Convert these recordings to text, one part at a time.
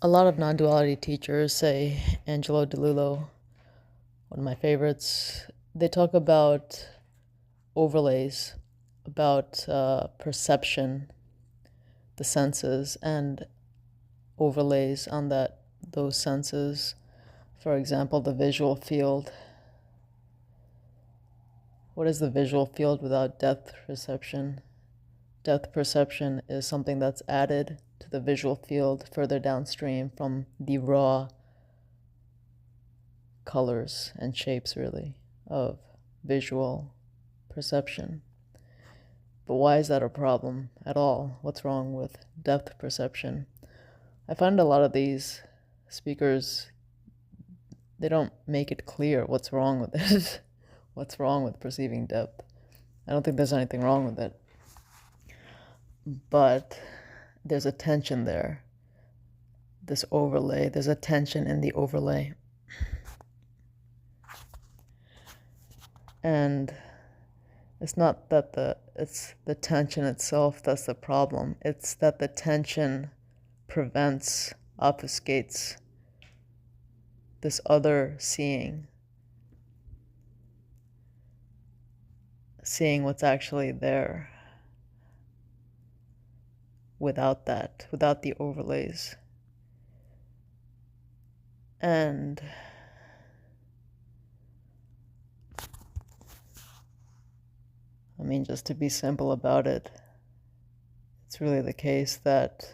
A lot of non-duality teachers say, Angelo DeLillo, one of my favorites, they talk about overlays, about perception, the senses, and overlays on those senses. For example, the visual field. What is the visual field without depth perception? Depth perception is something that's added to the visual field further downstream from the raw colors and shapes, really, of visual perception. But why is that a problem at all? What's wrong with depth perception? I find a lot of these speakers, they don't make it clear what's wrong with it. What's wrong with perceiving depth? I don't think there's anything wrong with it. But there's a tension there. This overlay, there's a tension in the overlay. And it's not that it's the tension itself that's the problem. It's that the tension prevents, obfuscates this other seeing what's actually there without the overlays. And I mean, just to be simple about it, it's really the case that,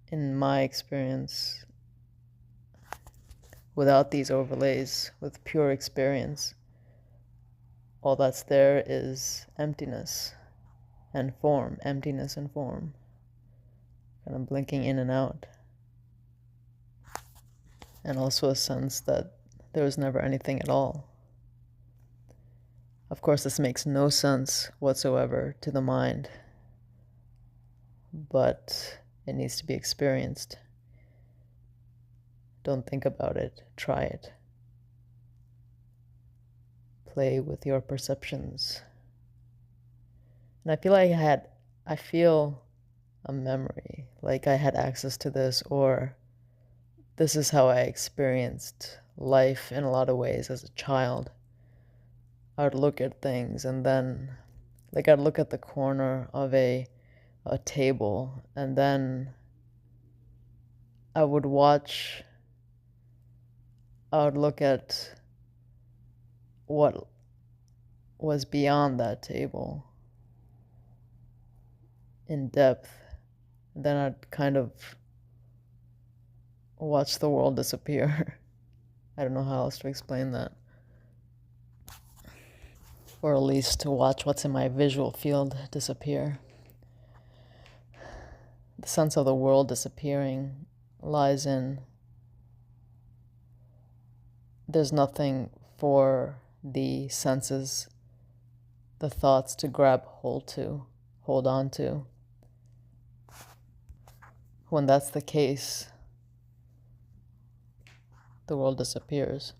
in my experience, without these overlays, with pure experience, all that's there is emptiness and form, emptiness and form, kind of blinking in and out. And also a sense that there was never anything at all. Of course, this makes no sense whatsoever to the mind, but it needs to be experienced. Don't think about it, try it. Play with your perceptions. And I feel a memory, like I had access to this, or this is how I experienced life in a lot of ways as a child. I would look at things and then, like, I'd look at the corner of a table, and then I would look at what was beyond that table in depth. And then I'd kind of watch the world disappear. I don't know how else to explain that. Or at least to watch what's in my visual field disappear. The sense of the world disappearing lies in there's nothing for the senses, the thoughts to grab hold on to. When that's the case, the world disappears.